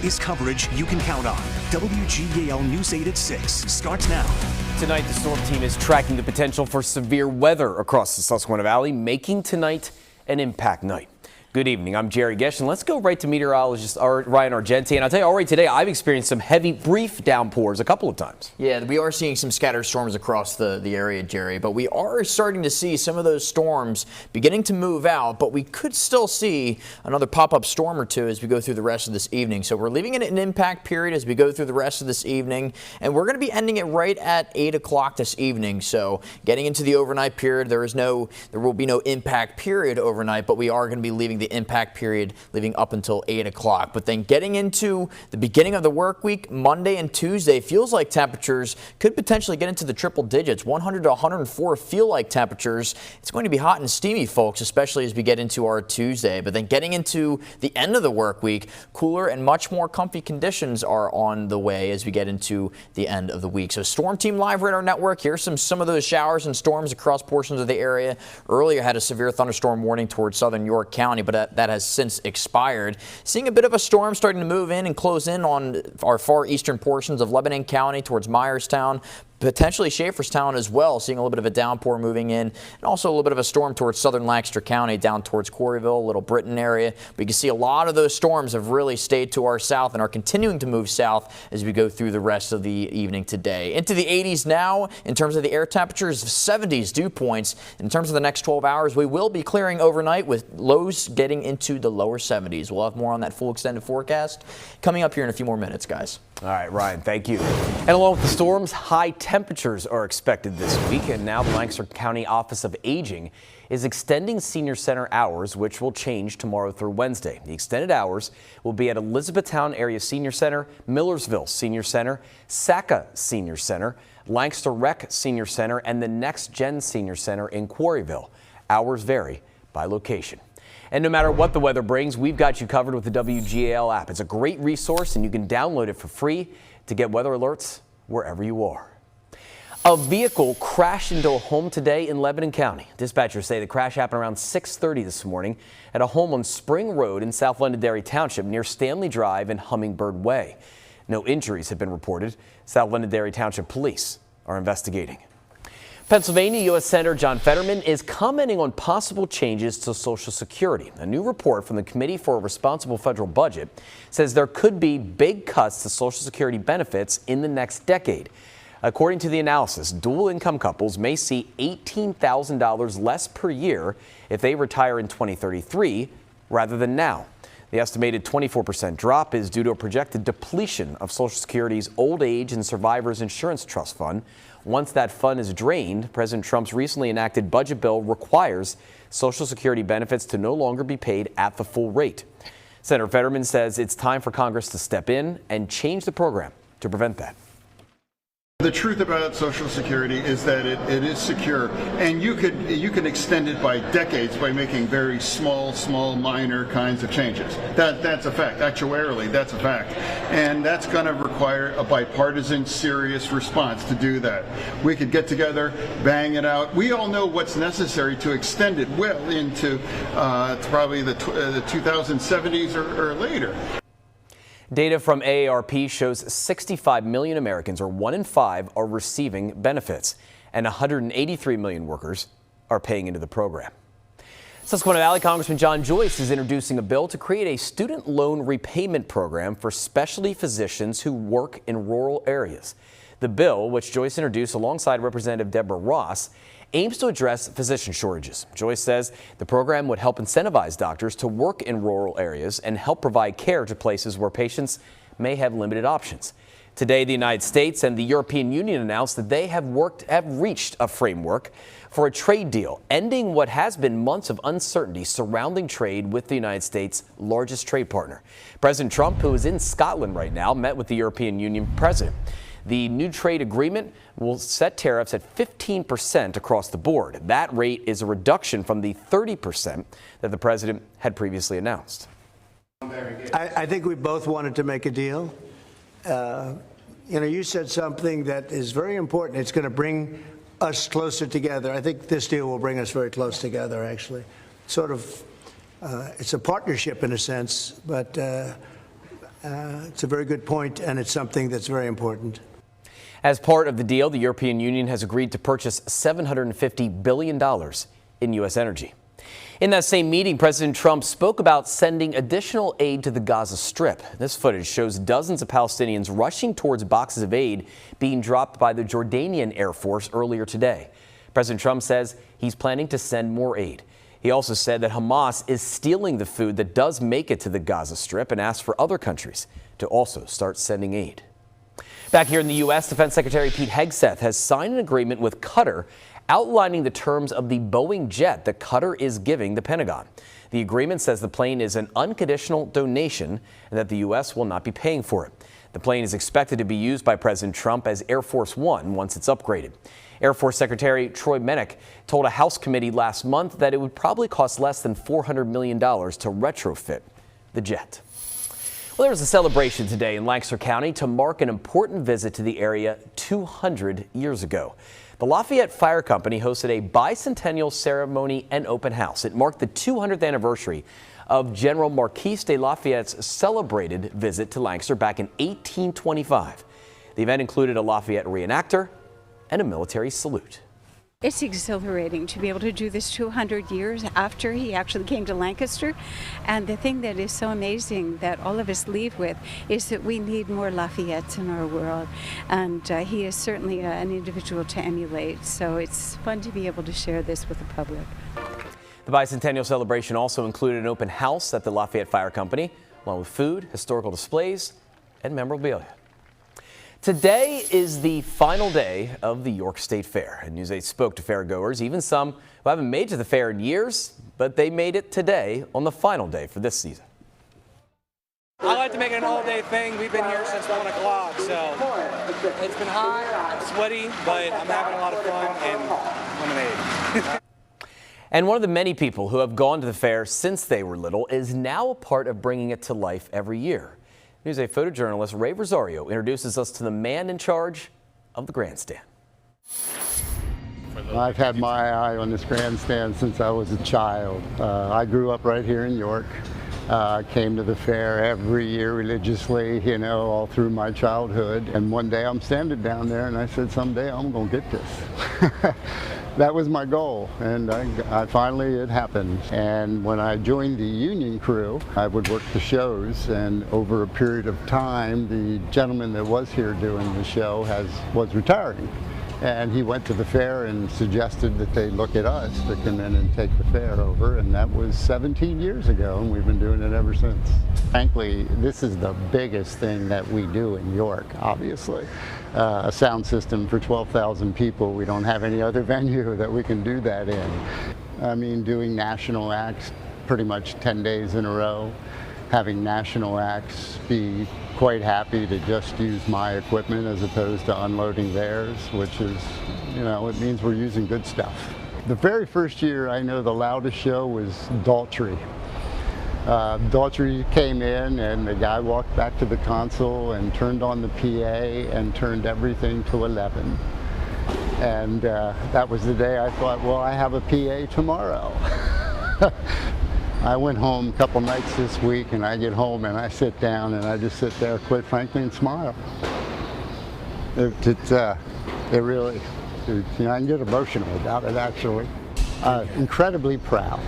is coverage you can count on. WGAL News 8 at 6 starts now. Tonight, the storm team is tracking the potential for severe weather across the Susquehanna Valley, making tonight an impact night. Good evening. I'm Jerry Gesh, and let's go right to meteorologist Ryan Argenti. And I'll tell you already today, I've experienced some heavy, brief downpours a couple of times. Yeah, we are seeing some scattered storms across the area, Jerry, but we are starting to see some of those storms beginning to move out, but we could still see another pop-up storm or two as we go through the rest of this evening. So we're leaving it an impact period as we go through the rest of this evening, and we're going to be ending it right at 8 o'clock this evening. So getting into the overnight period, there will be no impact period overnight, but we are going to be leaving the impact period leaving up until 8 o'clock. But then getting into the beginning of the work week, Monday and Tuesday, feels like temperatures could potentially get into the triple digits, 100 to 104 feel like temperatures. It's going to be hot and steamy, folks, especially as we get into our Tuesday. But then getting into the end of the work week, cooler and much more comfy conditions are on the way as we get into the end of the week. So Storm Team Live Radar Network, here's some of those showers and storms across portions of the area. Earlier had a severe thunderstorm warning towards southern York County, but that has since expired. Seeing a bit of a storm starting to move in and close in on our far eastern portions of Lebanon County towards Myerstown. Potentially Schaeferstown as well, seeing a little bit of a downpour moving in, and also a little bit of a storm towards southern Lancaster County down towards Quarryville, Little Britain area. We can see a lot of those storms have really stayed to our south and are continuing to move south as we go through the rest of the evening today. Into the 80s now in terms of the air temperatures, 70s dew points. In terms of the next 12 hours, we will be clearing overnight with lows getting into the lower 70s. We'll have more on that full extended forecast coming up here in a few more minutes, guys. All right, Ryan, thank you. And along with the storms, high temperatures are expected this week, and now the Lancaster County Office of Aging is extending senior center hours, which will change tomorrow through Wednesday. The extended hours will be at Elizabethtown Area Senior Center, Millersville Senior Center, Saca Senior Center, Lancaster Rec Senior Center, and the Next Gen Senior Center in Quarryville. Hours vary by location. And no matter what the weather brings, we've got you covered with the WGAL app. It's a great resource, and you can download it for free to get weather alerts wherever you are. A vehicle crashed into a home today in Lebanon County. Dispatchers say the crash happened around 6:30 this morning at a home on Spring Road in South Londonderry Township near Stanley Drive and Hummingbird Way. No injuries have been reported. South Londonderry Township police are investigating. Pennsylvania U.S. Senator John Fetterman is commenting on possible changes to Social Security. A new report from the Committee for a Responsible Federal Budget says there could be big cuts to Social Security benefits in the next decade. According to the analysis, dual income couples may see $18,000 less per year if they retire in 2033 rather than now. The estimated 24% drop is due to a projected depletion of Social Security's Old Age and Survivors Insurance Trust Fund. Once that fund is drained, President Trump's recently enacted budget bill requires Social Security benefits to no longer be paid at the full rate. Senator Fetterman says it's time for Congress to step in and change the program to prevent that. The truth about Social Security is that it is secure, and you can extend it by decades by making very small, minor kinds of changes. That's a fact. Actuarially, that's a fact. And that's going to require a bipartisan, serious response to do that. We could get together, bang it out. We all know what's necessary to extend it well into probably the 2070s or later. Data from AARP shows 65 million Americans, or 1 in 5, are receiving benefits, and 183 million workers are paying into the program. Susquehanna Valley Congressman John Joyce is introducing a bill to create a student loan repayment program for specialty physicians who work in rural areas. The bill, which Joyce introduced alongside Representative Deborah Ross, aims to address physician shortages. Joyce says the program would help incentivize doctors to work in rural areas and help provide care to places where patients may have limited options. Today, the United States and the European Union announced that they have reached a framework for a trade deal, ending what has been months of uncertainty surrounding trade with the United States' largest trade partner. President Trump, who is in Scotland right now, met with the European Union president. The new trade agreement will set tariffs at 15% across the board. That rate is a reduction from the 30% that the president had previously announced. I think we both wanted to make a deal. You said something that is very important. It's going to bring us closer together. I think this deal will bring us very close together, actually. It's a partnership in a sense, but It's a very good point, and it's something that's very important. As part of the deal, the European Union has agreed to purchase $750 billion in U.S. energy. In that same meeting, President Trump spoke about sending additional aid to the Gaza Strip. This footage shows dozens of Palestinians rushing towards boxes of aid being dropped by the Jordanian Air Force earlier today. President Trump says he's planning to send more aid. He also said that Hamas is stealing the food that does make it to the Gaza Strip and asked for other countries to also start sending aid. Back here in the U.S., Defense Secretary Pete Hegseth has signed an agreement with Qatar outlining the terms of the Boeing jet that Qatar is giving the Pentagon. The agreement says the plane is an unconditional donation and that the U.S. will not be paying for it. The plane is expected to be used by President Trump as Air Force One once it's upgraded. Air Force Secretary Troy Mennick told a House committee last month that it would probably cost less than $400 million to retrofit the jet. Well, there was a celebration today in Lancaster County to mark an important visit to the area 200 years ago. The Lafayette Fire Company hosted a bicentennial ceremony and open house. It marked the 200th anniversary of General Marquis de Lafayette's celebrated visit to Lancaster back in 1825. The event included a Lafayette reenactor and a military salute. It's exhilarating to be able to do this 200 years after he actually came to Lancaster. And the thing that is so amazing that all of us leave with is that we need more Lafayettes in our world. And he is certainly an individual to emulate. So it's fun to be able to share this with the public. The bicentennial celebration also included an open house at the Lafayette Fire Company, along with food, historical displays, and memorabilia. Today is the final day of the York State Fair, and News 8 spoke to fairgoers, even some who haven't made it to the fair in years, but they made it today on the final day for this season. I like to make it an all-day thing. We've been here since 1 o'clock, so it's been hot, I'm sweaty, but I'm having a lot of fun and lemonade. And one of the many people who have gone to the fair since they were little is now a part of bringing it to life every year. News 8 photojournalist Ray Rosario introduces us to the man in charge of the grandstand. I've had my eye on this grandstand since I was a child. I grew up right here in York. Came to the fair every year religiously, you know, all through my childhood. And one day I'm standing down there and I said, someday I'm going to get this. That was my goal, and I finally, it happened. And when I joined the union crew, I would work the shows, and over a period of time, the gentleman that was here doing the show was retiring. And he went to the fair and suggested that they look at us to come in and take the fair over, and that was 17 years ago, and we've been doing it ever since. Frankly, this is the biggest thing that we do in York, obviously. A sound system for 12,000 people. We don't have any other venue that we can do that in. I mean, doing national acts pretty much 10 days in a row, having national acts be quite happy to just use my equipment as opposed to unloading theirs, which is, you know, it means we're using good stuff. The very first year, I know the loudest show was Daltrey. Daltrey came in and the guy walked back to the console and turned on the PA and turned everything to 11. And that was the day I thought, well, I have a PA tomorrow. I went home a couple nights this week, and I get home and I sit down and I just sit there, quite frankly, and smile. It really, you know, I can get emotional about it, actually. Incredibly proud.